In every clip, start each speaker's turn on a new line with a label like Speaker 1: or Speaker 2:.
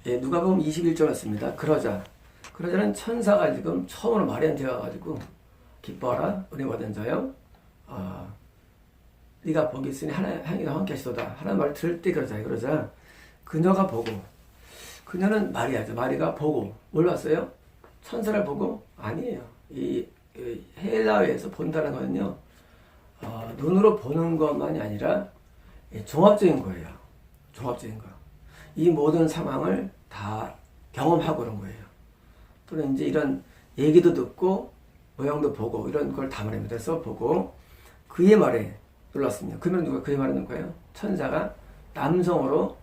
Speaker 1: 예, 누가복음 21절이었습니다. 그러자는 천사가 지금 처음으로 마리아한테 와가지고 기뻐하라 은혜 받은 자여, 네가 복이 있으니 하나님과 함께 하시도다 하나님 말을 들을 때 그러자 그녀가 보고, 그녀는 마리아죠. 마리아가 보고 뭘 봤어요? 천사를 보고? 아니에요. 이 헬라어에서 본다는 거는요, 눈으로 보는 것만이 아니라 종합적인 거예요. 종합적인 거. 이 모든 상황을 다 경험하고 그런 거예요. 또는 이제 이런 얘기도 듣고 모양도 보고 이런 걸 다 말합니다. 그래서 보고 그의 말에 놀랐습니다. 그러면 누가 그의 말에 넣은 거예요? 천사가 남성으로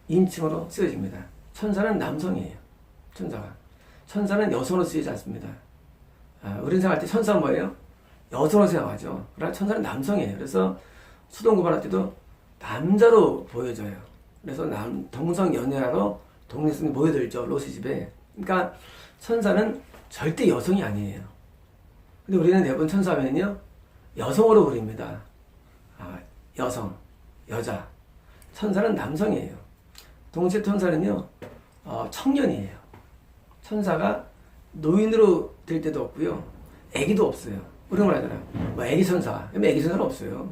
Speaker 1: 인칭으로 쓰여집니다. 천사는 남성이에요. 천사는 여성으로 쓰이지 않습니다. 우리는 생각할 때 천사는 뭐예요? 여성으로 생각하죠. 그러나 천사는 남성이에요. 그래서 소돔 고모라 때도 남자로 보여져요. 그래서 동성 연애하러 동네성이 모여들죠. 롯의 집에. 그러니까 천사는 절대 여성이 아니에요. 근데 우리는 대부분 천사면요, 여성으로 부릅니다. 여성, 여자. 천사는 남성이에요. 동시에 천사는요, 청년이에요. 천사가 노인으로 될 때도 없고요, 애기도 없어요. 그런 걸 하잖아요. 뭐 애기 천사. 그러면 애기 천사는 없어요.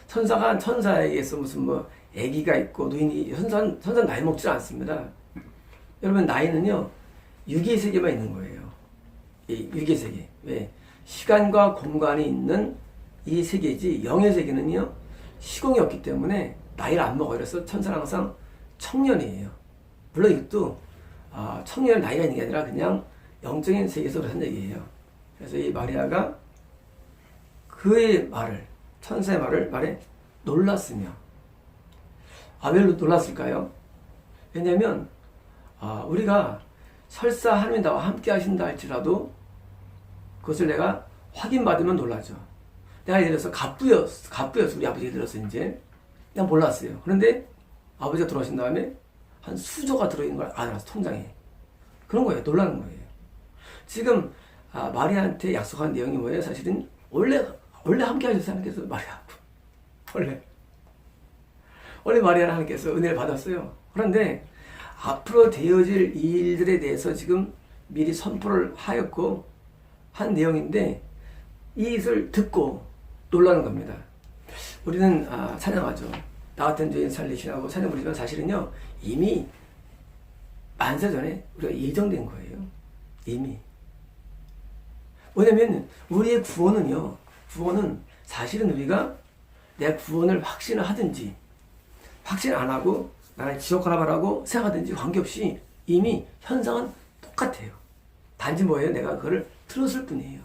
Speaker 1: 천사가 천사에게서 무슨 뭐 애기가 있고 노인이, 천사는 나이 먹지 않습니다. 여러분, 나이는요, 육의 세계만 있는 거예요. 이 육의 세계. 왜? 시간과 공간이 있는 이 세계지, 영의 세계는요, 시공이 없기 때문에 나이를 안 먹어요. 그래서 천사는 항상 청년이에요. 물론 이것도 청년의 나이가 있는 게 아니라 그냥 영적인 세계에서 그런 얘기예요. 그래서 이 마리아가 그의 말을, 천사의 말에 놀랐으며, 왜 놀랐을까요? 왜냐면 우리가 설사 하나님이 나와 함께 하신다 할지라도 그것을 내가 확인받으면 놀라죠. 내가 예를 들어서 갑부였어. 우리 아버지가 들어서 이제 그냥 몰랐어요. 그런데 아버지가 돌아오신 다음에 한 수조가 들어있는 걸 알아서 통장에. 그런 거예요. 놀라는 거예요. 지금 마리아한테 약속한 내용이 뭐예요? 사실은 원래 함께 하셨어요. 하나님께서 마리아하고. 원래 마리아는 하나님께서 은혜를 받았어요. 그런데 앞으로 되어질 일들에 대해서 지금 미리 선포를 하였고 한 내용인데, 이것을 듣고 놀라는 겁니다. 우리는 찬양하죠. 나 같은 죄인 살리시라고 찬양 부르지만 사실은요, 이미 만세 전에 우리가 예정된 거예요. 이미. 왜냐면 우리의 구원은 사실은 우리가 내 구원을 확신을 하든지 확신 안 하고 나는 지옥 가라고 생각하든지 관계없이 이미 현상은 똑같아요. 단지 뭐예요? 내가 그걸 들었을 뿐이에요.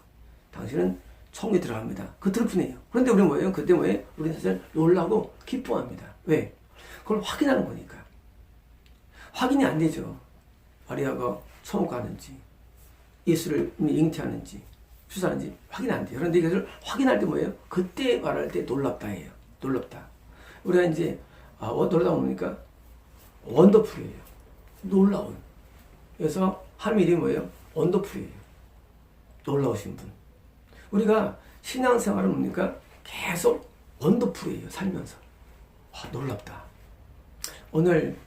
Speaker 1: 당신은 천국에 들어갑니다. 그 들을 뿐이에요. 그런데 우리는 뭐예요? 그때 뭐예요? 우리는 사실 놀라고 기뻐합니다. 왜? 그걸 확인하는 거니까. 확인이 안 되죠. 마리아가 천국 가는지, 예수를 잉태하는지, 수사하는지 확인 안 돼요. 그런데 이것을 확인할 때 뭐예요? 그때 말할 때 놀랍다예요. 놀랍다. 우리가 이제 놀라다 보니까 원더풀이에요. 놀라운. 그래서 하나님 이름이 뭐예요? 원더풀이에요. 놀라우신 분. 우리가 신앙생활은 뭡니까? 계속 원더풀이에요. 살면서. 놀랍다. 오늘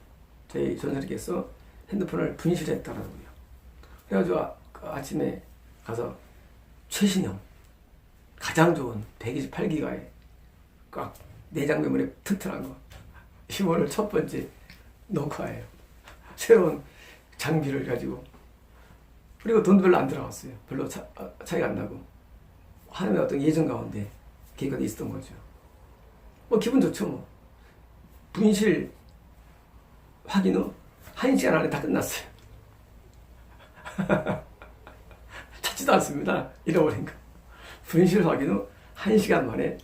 Speaker 1: 저희 전사님께서 핸드폰을 분실했더라고요. 그래가지고 아침에 가서 최신형 가장 좋은 128기가의 꽉 내장 메모리 튼튼한 거, 이 오늘 첫 번째 녹화예요. 새로운 장비를 가지고. 그리고 돈도 별로 안 들어갔어요. 별로 차이가 안 나고. 하나님의 어떤 예정 가운데 계획가 있었던 거죠. 기분 좋죠, 뭐. 분실 확인 후 1시간 안에 다 끝났어요. 찾지도 않습니다. 잃어버린 거. 분실 확인 후 1시간 만에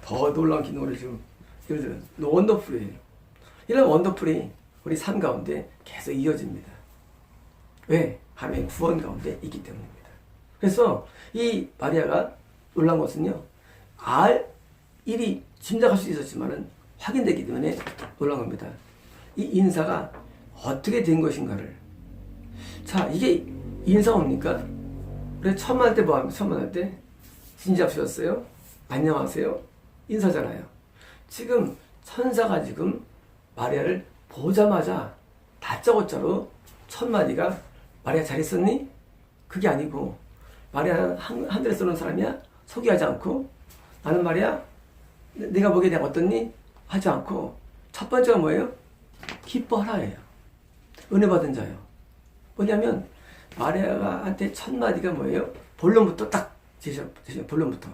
Speaker 1: 더 놀라운 기능을 지금 이루어지는 원더풀이에요. 이런 원더풀이 우리 삶 가운데 계속 이어집니다. 왜? 하나님의 구원 가운데 있기 때문입니다. 그래서 이 마리아가 놀란 것은요, 일이 짐작할 수 있었지만은 확인되기 때문에 놀란 겁니다. 이 인사가 어떻게 된 것인가를. 자, 이게 인사입니까? 우리 처음 만날 때 뭐 합니까? 처음 만날 때 진지하셨어요? 안녕하세요? 인사잖아요. 지금 천사가 지금 마리아를 보자마자 다짜고짜로 첫 마디가 마리아 잘 있었니? 그게 아니고 마리아는 하늘에 쏘는 사람이야? 소개하지 않고 나는 말이야 네가 보기에 내가 어떻니? 하지 않고 첫 번째가 뭐예요? 기뻐하라예요. 은혜 받은 자요. 뭐냐면 마리아한테 첫 마디가 뭐예요? 본론부터 딱 제시해요. 본론부터.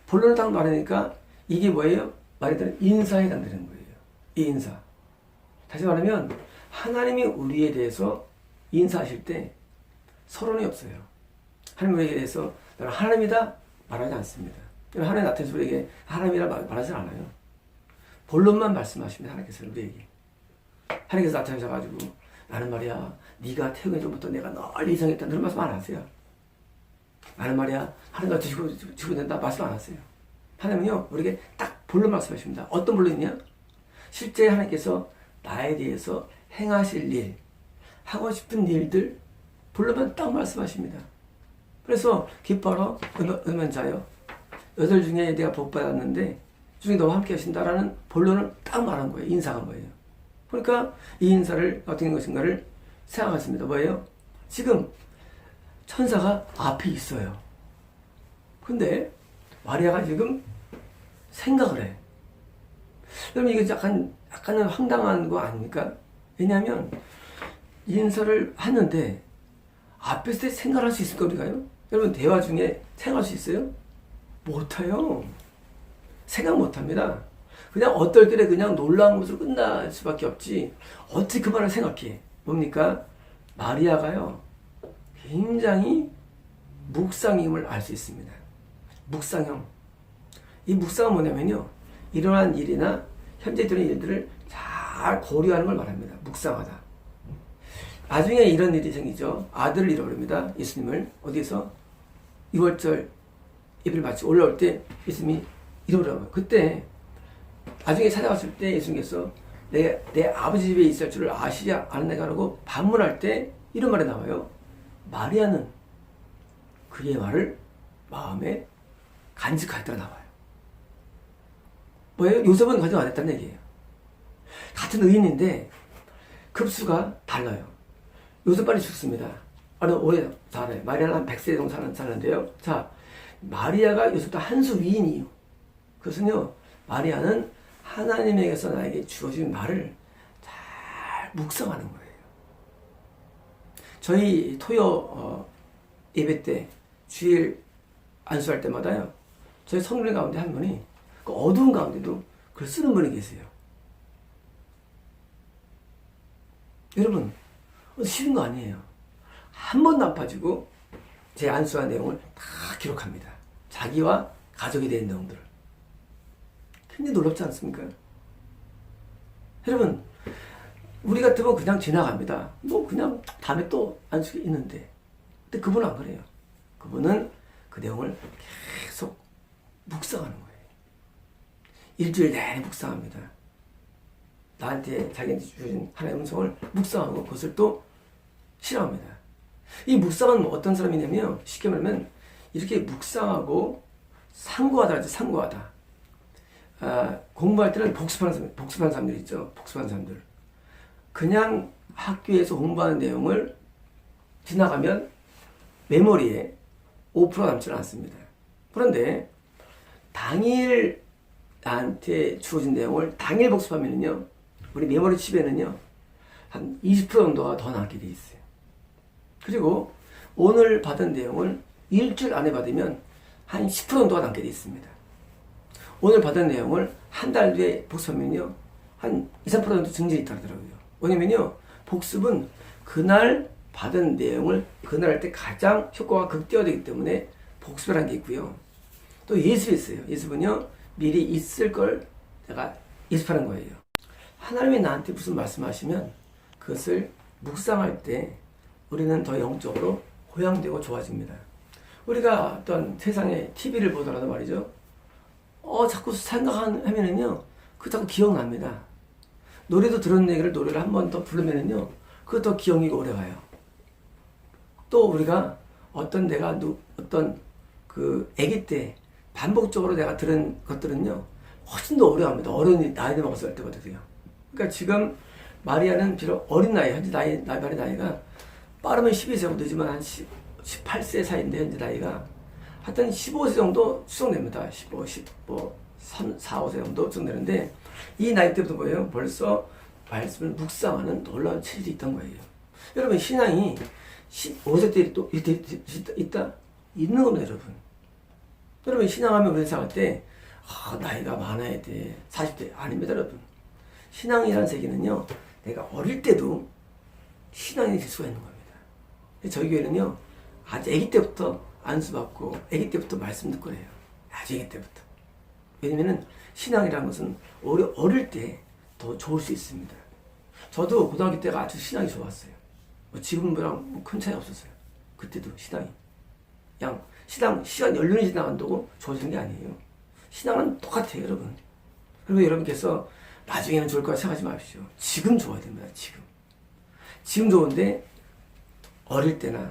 Speaker 1: 본론을 딱 말하니까 이게 뭐예요? 말하자면 인사에 해당되는 거예요. 이 인사. 다시 말하면 하나님이 우리에 대해서 인사하실 때 서론이 없어요. 하나님 우리에게 대해서 나는 하나님이다 말하지 않습니다. 하나님 나타내서 우리에게 하나님이라 말하지 않아요. 본론만 말씀하십니다. 하나님께서 우리에게. 하나님께서 나타나셔가지고 나는 말이야 네가 태어나기 전부터 내가 널 이상했다 그런 말씀 안 하세요. 나는 말이야 하나님과 지고 된다 말씀 안 하세요. 하나님은요 우리에게 딱 본론 말씀하십니다. 어떤 본론이냐? 실제 하나님께서 나에 대해서 행하실 일, 하고 싶은 일들 본론만 딱 말씀하십니다. 그래서 기뻐하라 은혜만 자요. 여덟 중에 내가 복 받았는데 중에 너와 함께 하신다라는 본론을 딱 말한 거예요. 인사한 거예요. 그러니까 이 인사를 어떻게 된 것인가를 생각했습니다. 뭐예요? 지금 천사가 앞에 있어요. 근데 마리아가 지금 생각을 해. 그러면 이게 약간은 황당한 거 아닙니까? 왜냐하면 인사를 하는데 앞에서 생각할 수 있을까 우리가요? 여러분 대화 중에 생각할 수 있어요? 못해요. 생각 못합니다. 그냥 어떨 때는 그냥 놀라운 것으로 끝날 수밖에 없지 어떻게 그 말을 생각해. 뭡니까? 마리아가요 굉장히 묵상임을 알 수 있습니다. 묵상형. 이 묵상은 뭐냐면요 일어난 일이나 현재 되는 일들을 잘 고려하는 걸 말합니다. 묵상하다. 나중에 이런 일이 생기죠. 아들을 잃어버립니다. 예수님을 어디서 6월절 예배를 마치고 올라올 때 예수님이 잃어버려요. 그때 나중에 찾아갔을 때 예수님께서 내 아버지 집에 있을 줄을 아시지 않았나가 라고 반문할 때 이런 말이 나와요. 마리아는 그의 말을 마음에 간직하였다가 나와요. 뭐예요? 요셉은 가정 안 했다는 얘기예요. 같은 의인인데 급수가 달라요. 요셉 빨리 죽습니다. 오래 살아요. 마리아는 한 100세 정도 사는데요. 자, 마리아가 요셉보다 한 수 위인이에요. 그것은요, 마리아는 하나님에게서 나에게 주어진 말을 잘 묵상하는 거예요. 저희 토요 예배 때 주일 안수할 때마다요. 저희 성도님 가운데 한 분이 그 어두운 가운데도 글 쓰는 분이 계세요. 여러분 쉬운 거 아니에요. 한 번도 안 빠지고 제 안수한 내용을 다 기록합니다. 자기와 가족이 된 내용들. 굉장히 놀랍지 않습니까? 여러분 우리 같으면 그냥 지나갑니다. 뭐 그냥 다음에 또 안수가 있는데 근데 그분은 안 그래요. 그분은 그 내용을 계속 묵상하는 거예요. 일주일 내내 묵상합니다. 나한테 자기한테 주신 하나님의 음성을 묵상하고 그것을 또 실험합니다. 이 묵상은 어떤 사람이냐면 쉽게 말하면 이렇게 묵상하고 상고하다 하죠. 상고하다. 공부할 때는 복습하는 사람들 있죠. 복습하는 사람들. 그냥 학교에서 공부하는 내용을 지나가면 메모리에 5% 남지는 않습니다. 그런데 당일 나한테 주어진 내용을 당일 복습하면요, 우리 메모리 칩에는요, 한 20% 정도가 더 남게 돼 있어요. 그리고 오늘 받은 내용을 일주일 안에 받으면 한 10% 정도가 남게 돼 있습니다. 오늘 받은 내용을 한 달 뒤에 복습하면요, 한 2, 3% 정도 증진이 있더라고요. 왜냐면요, 복습은 그날 받은 내용을 그날 할 때 가장 효과가 극대화되기 때문에 복습이라는 게 있고요. 또 예습이 있어요. 예습은요, 미리 있을 걸 내가 예습하는 거예요. 하나님이 나한테 무슨 말씀하시면 그것을 묵상할 때 우리는 더 영적으로 고양되고 좋아집니다. 우리가 어떤 세상에 TV를 보더라도 말이죠. 자꾸 생각하면은요, 그 자꾸 기억납니다. 노래도 들은 얘기를 노래를 한 번 더 부르면은요, 그것도 기억이 오래 가요. 또 우리가 어떤 아기 때 반복적으로 내가 들은 것들은요, 훨씬 더 오래 갑니다. 어른이 나이 먹었을 때거든요. 그러니까 지금 마리아는 비록 어린 나이, 현재 마리 나이가 빠르면 12세고 늦으면 한 18세 사이인데 현재 나이가 하여튼 15세 정도 추정됩니다. 4, 5세 정도 추정되는데 이 나이 때부터 뭐예요? 벌써 말씀을 묵상하는 놀라운 체질이 있던 거예요. 여러분 신앙이 15세 때 또 있다? 있는 겁니다 여러분. 여러분 신앙하면 우리 생각할 때 나이가 많아야 돼. 40대 아닙니다 여러분. 신앙이라는 세계는요 내가 어릴 때도 신앙이 될 수가 있는 겁니다. 저희 교회는요 아주 아기 때부터 안수받고 아기 때부터 말씀 듣고 그래요. 아주 아기 때부터. 왜냐면은 신앙이라는 것은 어릴 때 더 좋을 수 있습니다. 저도 고등학교 때가 아주 신앙이 좋았어요. 지금이랑 큰 차이 없었어요. 그때도 신앙이 그냥 시간 연륜이 지나간다고 좋아지는 게 아니에요. 신앙은 똑같아요 여러분. 그리고 여러분께서 나중에는 좋을 거라 생각하지 마십시오. 지금 좋아야 됩니다. 지금 좋은데 어릴 때나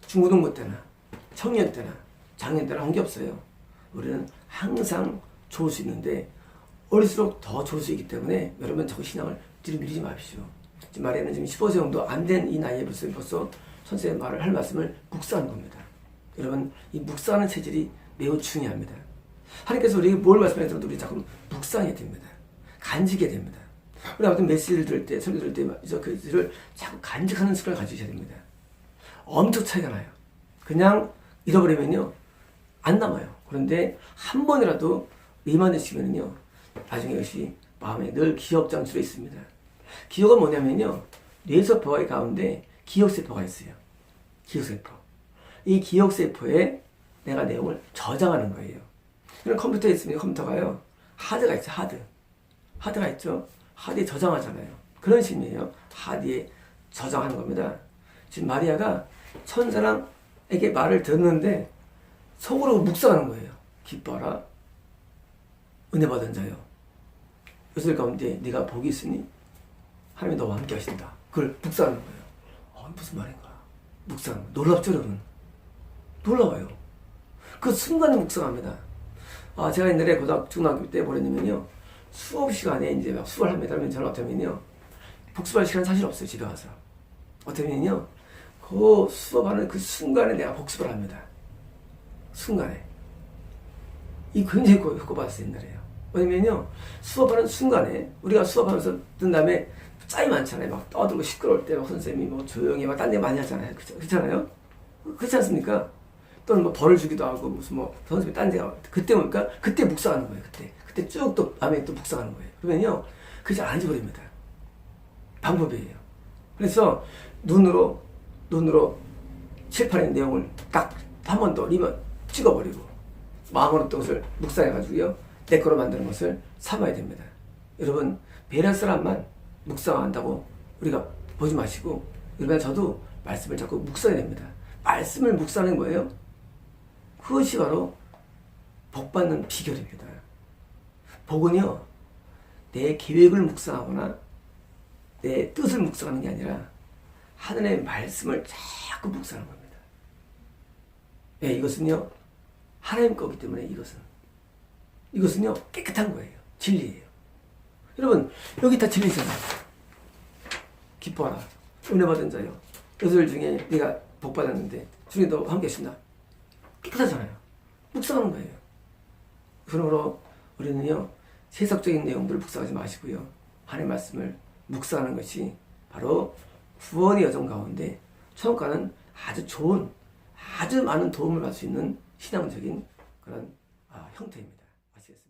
Speaker 1: 중고등부 때나 청년 때나 장년 때나 한 게 없어요. 우리는 항상 좋을 수 있는데 어릴수록 더 좋을 수 있기 때문에 여러분 자꾸 신앙을 뒤로 밀리지 마십시오. 지금 마리아는 지금 15세 정도 안 된 이 나이에 벌써 선생의 말을 할 말씀을 묵상하는 겁니다. 여러분 이 묵상하는 체질이 매우 중요합니다. 하나님께서 우리에게 뭘 말씀해 들어도 우리 자꾸 묵상해야 됩니다. 간직해야 됩니다. 우리 아무튼 메시지를 들을 때 설교 들을 때 그들을 자꾸 간직하는 습관을 가지셔야 됩니다. 엄청 차이가 나요. 그냥 잃어버리면요 안 남아요. 그런데 한 번이라도 리마인드시키면요 나중에 이것이 마음에 늘 기억 장치로 있습니다. 기억은 뭐냐면요 뇌세포의 가운데 기억세포가 있어요. 기억세포. 이 기억세포에 내가 내용을 저장하는 거예요. 그럼 컴퓨터에 있으면 컴퓨터가요 하드가 있죠. 하드가 있죠. 하드에 저장하잖아요. 그런 식이에요. 하드에 저장하는 겁니다. 지금 마리아가 천사랑에게 말을 듣는데 속으로 묵상하는 거예요. 기뻐라 은혜 받은 자요 이들 가운데 네가 복이 있으니 하나님이 너와 함께 하신다. 그걸 묵상하는 거예요. 무슨 말인가 묵상하는 거. 놀랍죠 여러분. 놀라워요. 그 순간에 묵상합니다. 제가 옛날에 중학교 때 뭐랬냐면요 수업 시간에 이제 막 수업을 합니다. 그러면 저는 어쩌면요 복습할 시간 사실 없어요. 집에 와서 어쩌면요 그 수업하는 그 순간에 내가 복습을 합니다. 순간에. 이 굉장히 효과받았어요 옛날에요. 왜냐면요 수업하는 순간에 우리가 수업하면서 든 다음에 짜이 많잖아요. 막 떠들고 시끄러울 때 막 선생님이 뭐 조용히 막 딴 데 많이 하잖아요. 그렇잖아요. 그렇지 않습니까? 또는 뭐 벌을 주기도 하고 무슨 뭐 선생님이 딴 데 가고 그때 보니까 그때 묵상하는 거예요. 그때 쭉 또 밤에 또 묵상하는 거예요. 그러면요 그게 잘 안 잊어버립니다. 방법이에요. 그래서 눈으로 칠판의 내용을 딱 한 번 더 리만 찍어버리고 마음으로 또 그것을 묵상해가지고요 내 거로 만드는 것을 삼아야 됩니다. 여러분 배려할 사람만 묵상한다고 우리가 보지 마시고 여러분 저도 말씀을 자꾸 묵상해야 됩니다. 말씀을 묵상하는 거예요. 그것이 바로 복받는 비결입니다. 복은요 내 계획을 묵상하거나 내 뜻을 묵상하는 게 아니라 하늘의 말씀을 자꾸 묵상하는 겁니다. 이것은요 하나님 거기 때문에 이것은요 깨끗한 거예요. 진리예요. 여러분 여기 다 진리잖아요. 기뻐하라 은혜 받은 자요 너희들 중에 네가 복 받았는데 중에 너 함께 계신다. 깨끗하잖아요. 묵상하는 거예요. 그러므로 우리는요 세속적인 내용들을 묵상하지 마시고요 하나님의 말씀을 묵상하는 것이 바로 구원의 여정 가운데 처음과는 아주 좋은 아주 많은 도움을 받을 수 있는 신앙적인 그런 형태입니다. 아시겠습니까?